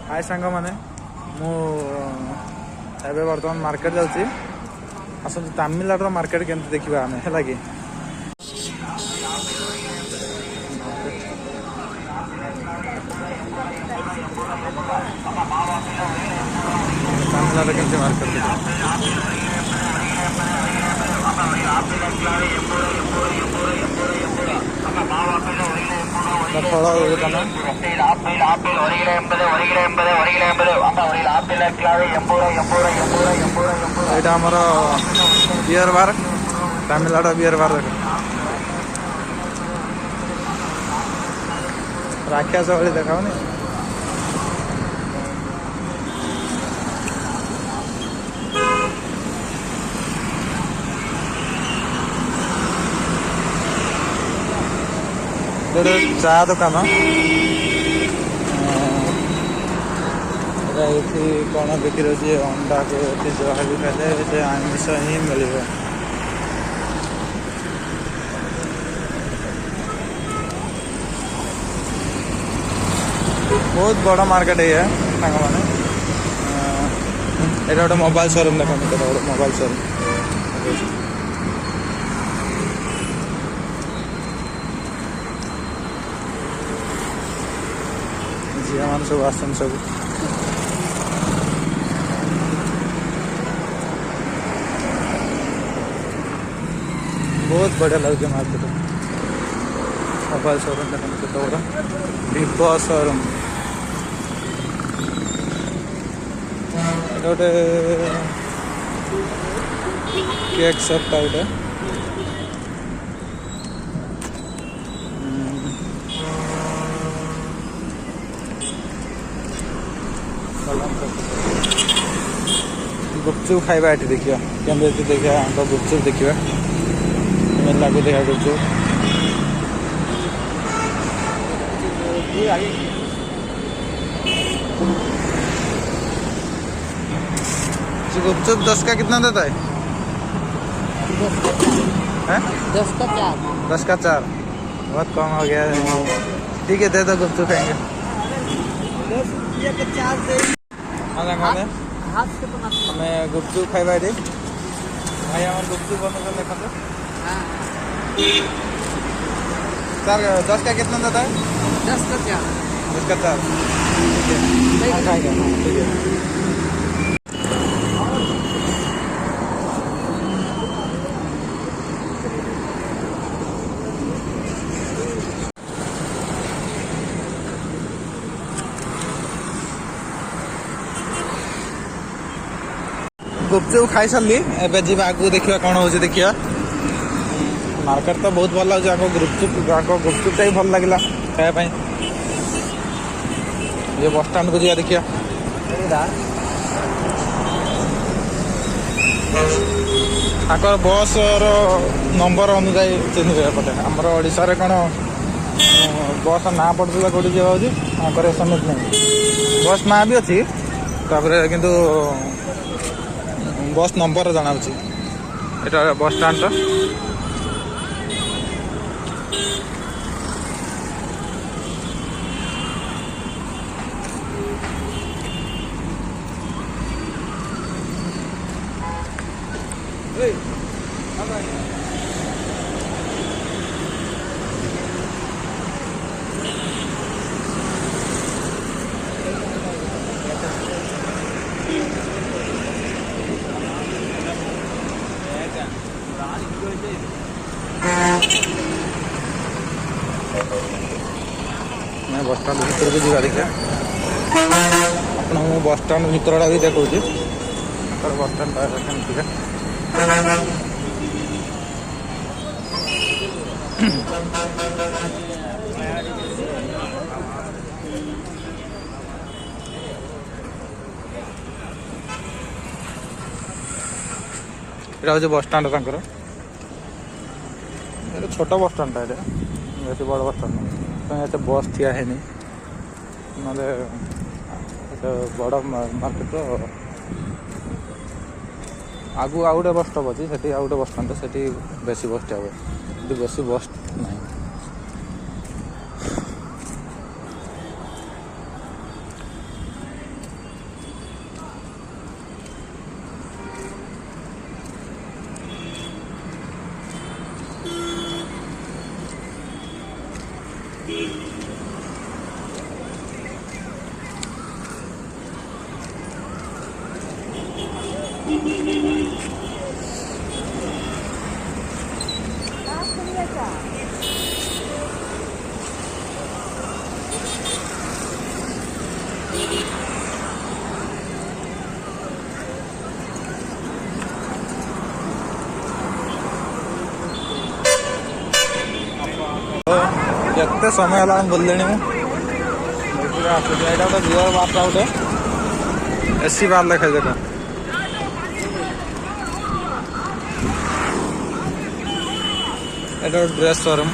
हाय सांग मैंने मुझे बर्तमान मार्केट जाऊँगी आस तमिलनाडु मार्केट केमती देखा आम है कि तमिलनाडु केमती मार्केट फल दुकान यहाँ आमर beer bar Tamil Nadu beer bar देख राक्षस भाई देखाऊनी चा दुकान ये कौन बिक्री होती अंडा को जहाँ भी खाते आमिष ही मिले बहुत बड़ा मार्केट है सांग मैंने ये गोटे मोबाइल शोरूम देखो मोबाइल शोरूम झील मान सब आसन सब बहुत बढ़िया लगे मार्केट मोबाइल शोरूम देखो बड़ा भिवो शोरूम गोटे केक शॉप टाइप गुपचुप खाइबा ये देखिए केमती देखिए गुपचुप देखिए लागू देखा गुपचुप गुपचुप 10 का कितना देता है 10 का 4 10 का 4 बहुत कम हो गया है ठीक है दे दो गुपचुप खाएंगे हाथ से तो हमें गुपचुप खाइबा भाई हमारे गुपचुप बंद देखा सर 10 का कितना देता है 10 का 4 10 का 4 ठीक है गुपचुप खाई सारी एवं जी आगू देखा कौन हो देखिए मार्केट तो बहुत भल लगे आगे गुपचुपटा भी भल लगे खायापी ये बस स्टाण्ड को जा देखिए आकर बस नंबर अनुजाई चिन्ह पटे आमर ओडिशा रे कौन बस ना पड़ता कौटी जाकर समित नहीं बस ना भी अच्छी किंतु बस नंबर जाना यहाँ बस स्टाण्ड मैं बस स्टाण्ड भर को जा देखिए आपको बस स्टाण्ड भरटा भी देखा बस स्टाण्ड केमती यहाँ हूँ बस स्टाण्ड छोट बस स्टाण्ड ये बड़ बस स्टाण्ड ये बस ठिया है ना बड़ मार्केट आगु आउ गोटे बस स्टॉप अच्छी से आउ गोटे बस स्टाण्ड से बेसी बस ठिया हुए बेसी बस ना କେତେ ସମୟ ହେଲାଣି ବୁଲିଲେଣି ମୁଁ ଆସୁଛି। ଏଇଟା ଗୋଟେ ଗିୟର ବାର୍ଟା ଗୋଟେ ଏସି ବାର୍ ଲେଖା ଦେଖ। এটা ড্রেস শোরুম।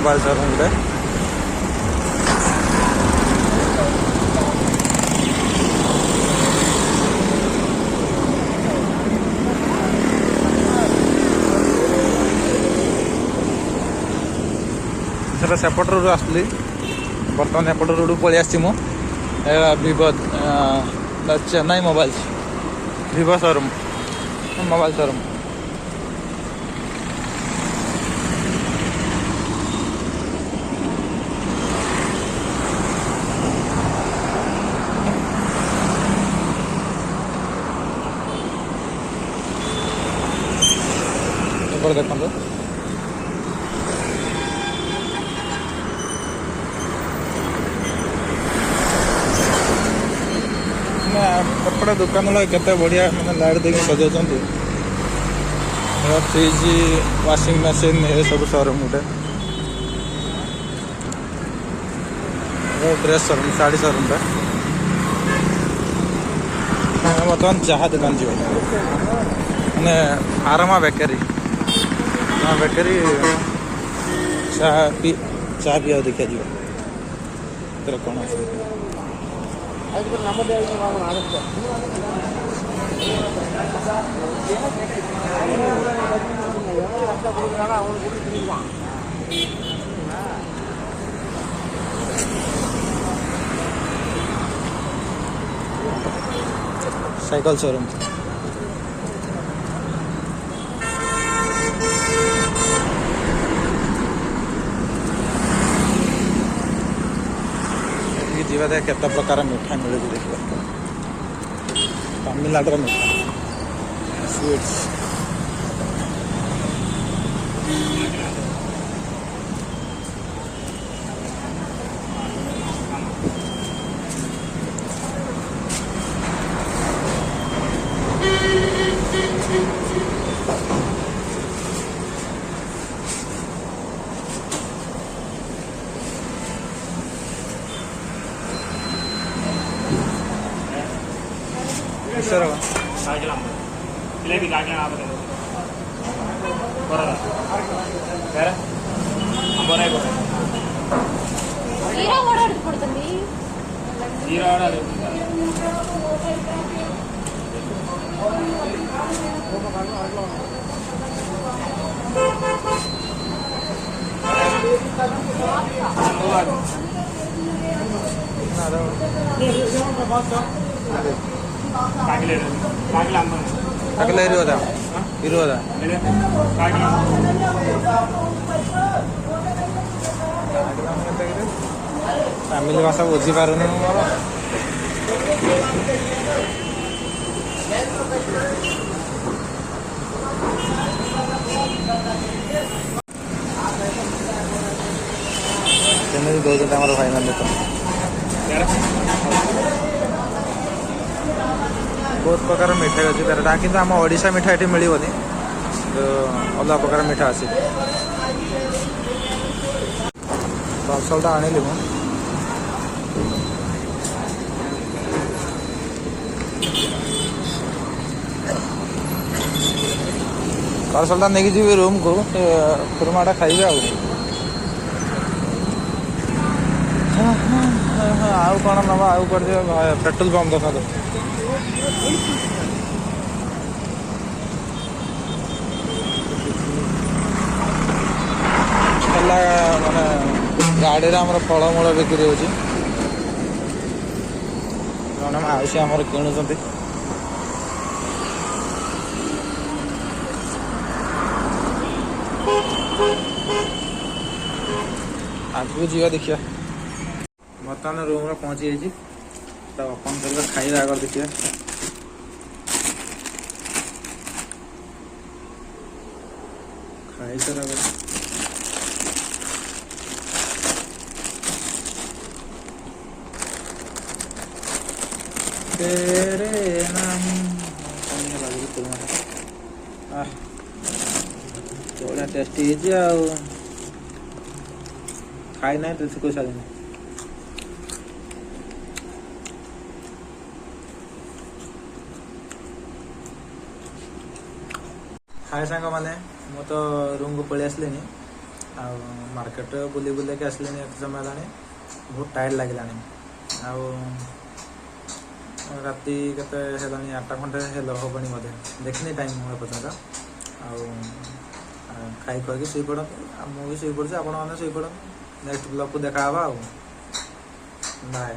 मोबाइल शोरूम रे सेपट रोड आसली बर्तमान एपट रोड पलि आसी Vivo Chennai mobile Vivo showroom mobile showroom. देखो कपड़ा दुकान केते बढ़िया मैंने लाइट देके सजाऊँ फ्रिज वाशिंग मशीन ये सब शोरूम गोटे ड्रेस शोरूम साड़ी शोरूम बर्तमान चाहा दुकान जी मैंने आरमा बेकरी बेकरी चाह पिया देखा जी कौन साइकिल शोरूम जीवा दे केते प्रकार मिठा मिले देखिए तमिलनाडु मिठा स्वीट्स ಜಿಲೇಬಿ ಕಾಟ್ಲ ಬರೋದ ಬೇರೆ ಅಂಬೋನೇ ಬರೋದು జీరో కూడా పడుతుంది జీరో ఆడాలి ಅಗಲ ಇರುವುದಾ ಫ್ಯಾಮಿಲಿ ಭಾಷಾ ବୁଝିପାରୁନି ମୋର କେମିତି ଦଉଛନ୍ତି ଆମର ଭାଇମାନେ ତ बहुत प्रकार मिठाई अच्छी तेरटा कि आम ओडिशा मिठाई ये मिलनी अलग प्रकार मिठा अच्छी पार्सलटा आनिली मु ପାର୍ସଲଟା ନେଇକି ଯିବି ରୁମ୍କୁ ଖୁରୁମାଟା ଖାଇବି ଆଉ। ଆଉ କ'ଣ ନେବା ଆଉ କୁଆଡ଼େ ଯିବା ପେଟ୍ରୋଲ ପମ୍ପ ଦେଖାନ୍ତୁ। ହେଲା ମାନେ ଗାଡ଼ିରେ ଆମର ଫଳମୂଳ ବିକ୍ରି ହେଉଛି। ଜଣେ ମାଉସୀ ଆମର କିଣୁଛନ୍ତି। ଆଗକୁ ଯିବା ଦେଖିବା। ବର୍ତ୍ତମାନ ରୁମ୍ରେ ପହଞ୍ଚି ଯାଇଛି। ଓପନ୍ କରିବା ଖାଇବା ଆଗ ଦେଖିବା। ଖାଇସାରା तेरे नाम बड़ा टेस्टी है खाई ना तो कोई सारी नहीं। हाय सांग मैंने मु तो रूम को पलि आसली मार्केट बुले बुले के आसली एत समय है बहुत टायर्ड लगे राति केते हेलानी 8टा घंटे हेलो हबनी मधे देखनी टाइम हुए पर्यंत खाई खुआकी शुई पड़े मुझे शुई पड़े आपण मैंने शुई पड़े नेक्स्ट ब्लॉग को देखा बाय।